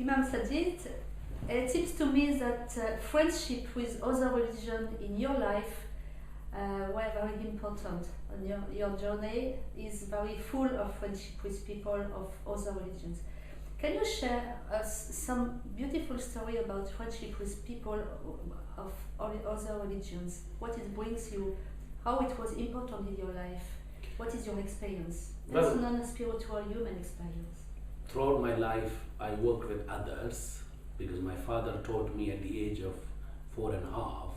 Imam Sajid, it seems to me that friendship with other religions in your life were very important. And your journey is very full of friendship with people of other religions. Can you share us some beautiful story about friendship with people of other religions? What it brings you, how it was important in your life? What is your experience? That's non-spiritual human experience. Throughout my life, I worked with others because my father taught me at the age of 4.5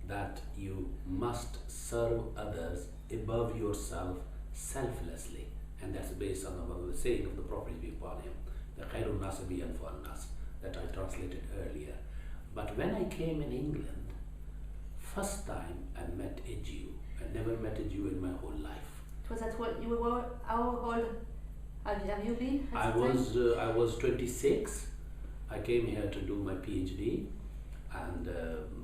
that you must serve others above yourself selflessly. And that's based on the saying of the Prophet be upon him, the khairun nas bi anfa'un nas, that I translated earlier. But when I came in England, first time I met a Jew. I never met a Jew in my whole life. It was at what you were, how old have you been? I was 26. I came here to do my PhD, and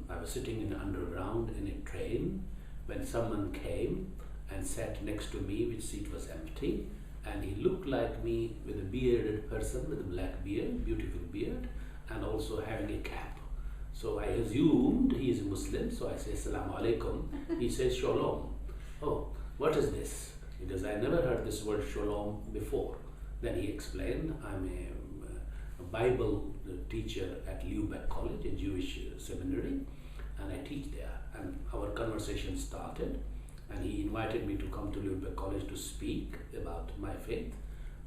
I was sitting in the underground in a train when someone came and sat next to me, which seat was empty, and he looked like me with a bearded person with a black beard, beautiful beard, and also having a cap. So I assumed he is a Muslim, so I say Assalamu alaikum. He says Shalom. Oh, what is this? Because I never heard this word Shalom before. Then he explained, I'm a Bible teacher at Lubeck College, a Jewish seminary, and I teach there. And our conversation started, and he invited me to come to Lubeck College to speak about my faith.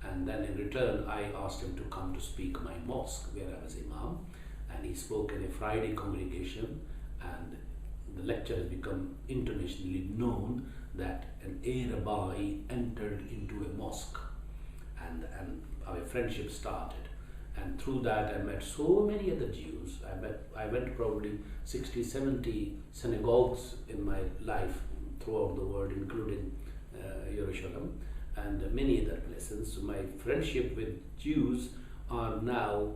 And then in return, I asked him to come to speak my mosque, where I was Imam. And he spoke in a Friday congregation, and the lecture has become internationally known that an Arabi entered into a mosque, and our friendship started. And through that I met so many other Jews. I went probably 60, 70 synagogues in my life throughout the world, including Jerusalem and many other places. So my friendship with Jews are now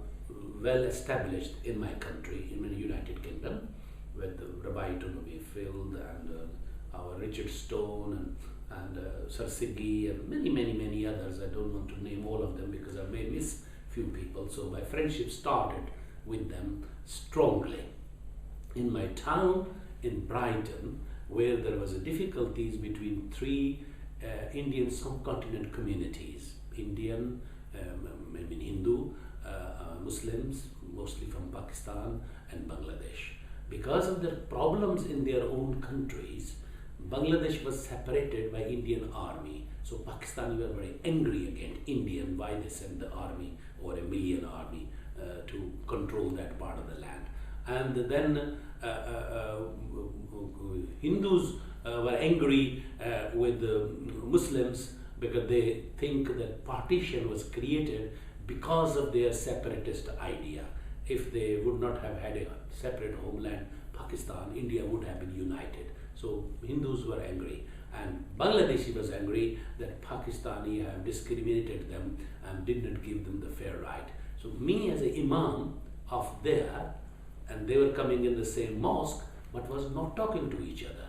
well established in my country, in the United Kingdom, with Rabbi Tonobi Field and our Richard Stone and Sir Siggy and many others. I don't want to name all of them because I may miss few people. So my friendship started with them strongly. In my town in Brighton, where there was a difficulties between three Indian subcontinent communities, Indian, Hindu, Muslims, mostly from Pakistan and Bangladesh. Because of their problems in their own countries, Bangladesh was separated by Indian army. So Pakistani were very angry against Indian, why they sent the army or a million army to control that part of the land. And then Hindus were angry with the Muslims because they think that partition was created because of their separatist idea. If they would not have had a separate homeland, Pakistan, India would have been united. So Hindus were angry, and Bangladeshi was angry that Pakistani have discriminated them and did not give them the fair right. So me as an Imam of there, and they were coming in the same mosque, but was not talking to each other.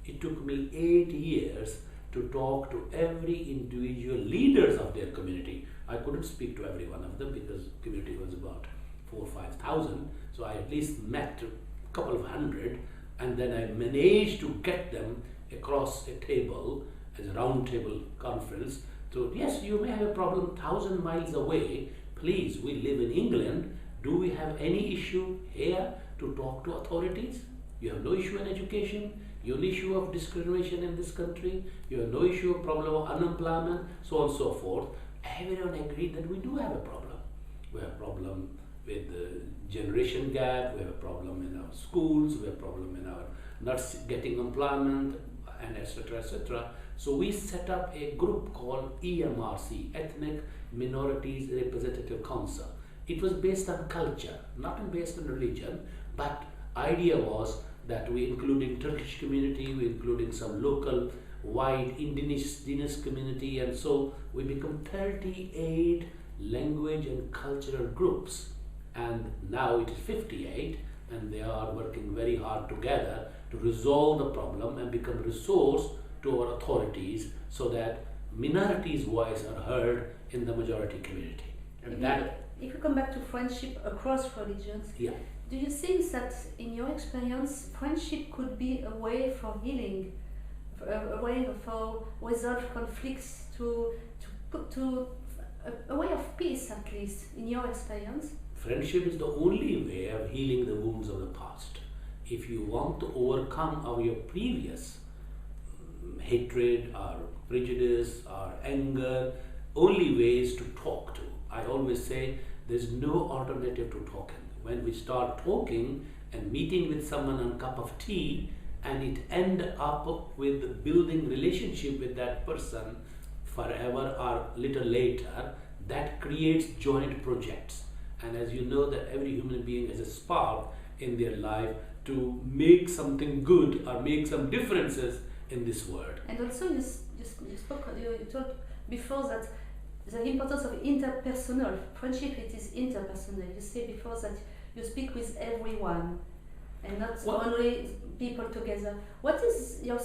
It took me 8 years to talk to every individual leaders of their community. I couldn't speak to every one of them because community was about 4,000 or 5,000. So I at least met a couple of hundred, and then I managed to get them across a table as a round table conference. So yes, you may have a problem 1,000 miles away. Please, we live in England. Do we have any issue here to talk to authorities? You have no issue in education. You have no issue of discrimination in this country. You have no issue of problem of unemployment, so on and so forth. Everyone agreed that we do have a problem. We have a problem with the generation gap, we have a problem in our schools, we have a problem in our not getting employment, and etc. etc. So we set up a group called EMRC, Ethnic Minorities Representative Council. It was based on culture, not based on religion, but idea was that we including Turkish community, we including some local white indigenous community, and so we become 38 language and cultural groups, and now it is 58, and they are working very hard together to resolve the problem and become a resource to our authorities so that minorities' voice are heard in the majority community. And if you come back to friendship across religions, yeah. do you think that in your experience, friendship could be a way for healing, a way for resolve conflicts, to put to a way of peace, at least in your experience? Friendship is the only way of healing the wounds of the past. If you want to overcome your previous hatred or prejudice or anger, only way is to talk to. I always say there's no alternative to talking. When we start talking and meeting with someone on a cup of tea, and it end up with building relationship with that person forever or little later, that creates joint projects. And as you know, that every human being has a spark in their life to make something good or make some differences in this world. And also you told before that the importance of interpersonal friendship. It is interpersonal. You say before that you speak with everyone and not only people together. What is your?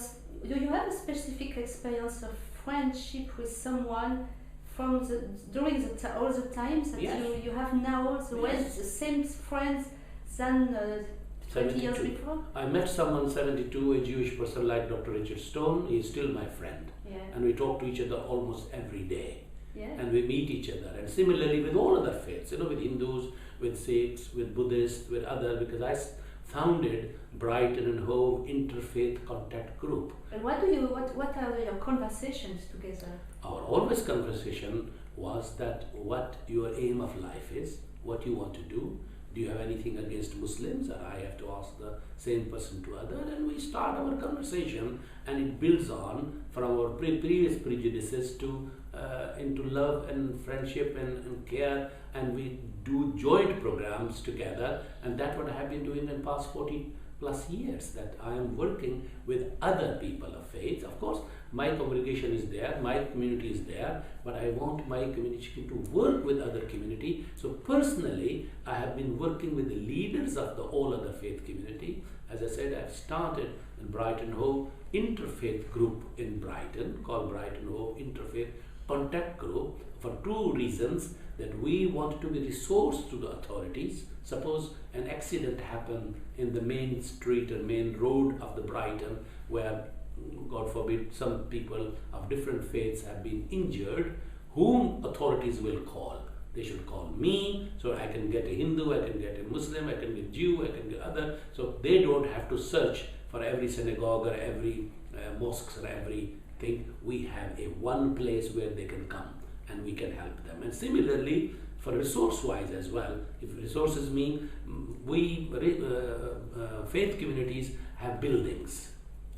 Do you have a specific experience of friendship with someone from during all the times that Yes. you have now? So Yes. the same friends than 20 years 72. before? I met someone 72, a Jewish person like Dr. Richard Stone. He's still my friend. Yeah. And we talk to each other almost every day. Yeah. And we meet each other. And similarly with all other faiths, with Hindus, with Sikhs, with Buddhists, with others, because I founded Brighton and Hove Interfaith Contact Group. And what are your conversations together? Our always conversation was that what your aim of life is, what you want to do. Do you have anything against Muslims? And I have to ask the same person to other, and we start our conversation, and it builds on from our previous prejudices to into love and friendship and care, and we do joint programs together, and that's what I have been doing in past 40 plus years, that I am working with other people of faith. Of course, my congregation is there, my community is there, but I want my community to work with other community. So personally, I have been working with the leaders of the all other faith community. As I said, I've started in Brighton Hove Interfaith Group in Brighton, called Brighton Hove Interfaith Contact Group, for two reasons: that we want to be resource to the authorities. Suppose an accident happened in the main street or main road of the Brighton, where, God forbid, some people of different faiths have been injured, whom authorities will call? They should call me, so I can get a Hindu, I can get a Muslim, I can get Jew, I can get other, so they don't have to search for every synagogue or every mosque or everything. We have a one place where they can come and we can help them. And similarly, for resource-wise as well, if resources mean we faith communities have buildings,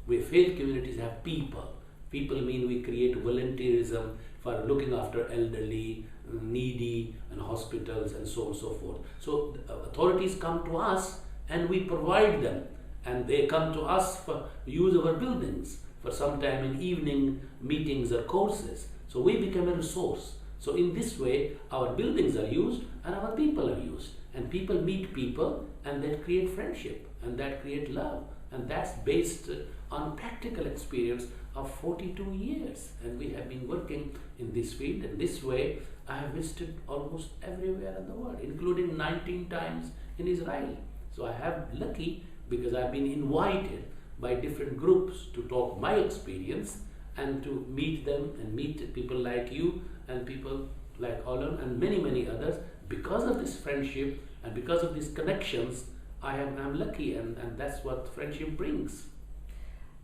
we faith communities have people. People mean we create volunteerism for looking after elderly, needy, and hospitals and so on and so forth. So authorities come to us and we provide them, and they come to us for use of our buildings for some time in evening meetings or courses. So we become a resource. So in this way, our buildings are used and our people are used, and people meet people, and that create friendship and that create love, and that's based on practical experience of 42 years. And we have been working in this field, and this way I have visited almost everywhere in the world, including 19 times in Israel. So I have lucky because I've been invited by different groups to talk my experience and to meet them and meet people like you and people like Olam and many, many others. Because of this friendship and because of these connections, I'm lucky, and that's what friendship brings.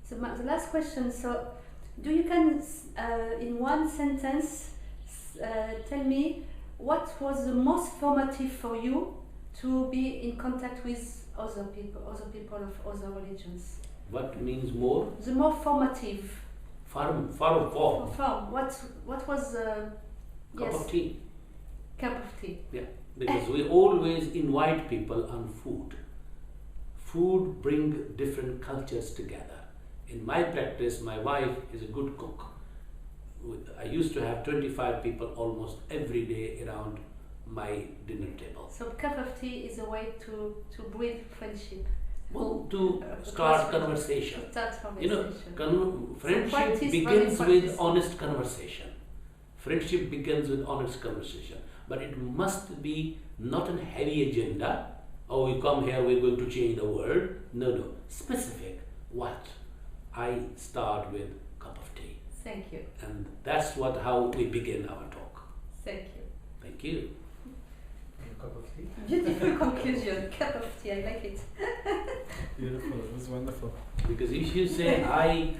So the last question, so do you can in one sentence tell me what was the most formative for you to be in contact with other people of other religions? What means more? The more formative. Form. What was the Cup of tea. Cup of tea. Yeah, because we always invite people on food. Food brings different cultures together. In my practice, my wife is a good cook. I used to have 25 people almost every day around my dinner table. So cup of tea is a way to breed friendship. Well, to start conversation. Friendship begins with honest conversation. Friendship begins with honest conversation. but it must be not a heavy agenda. Oh, we come here, we're going to change the world. No, specific. What? I start with cup of tea. Thank you. And that's how we begin our talk. Thank you. Thank you. A cup of tea. Beautiful conclusion. Cup of tea. I like it. Beautiful. It was wonderful. Because if you say I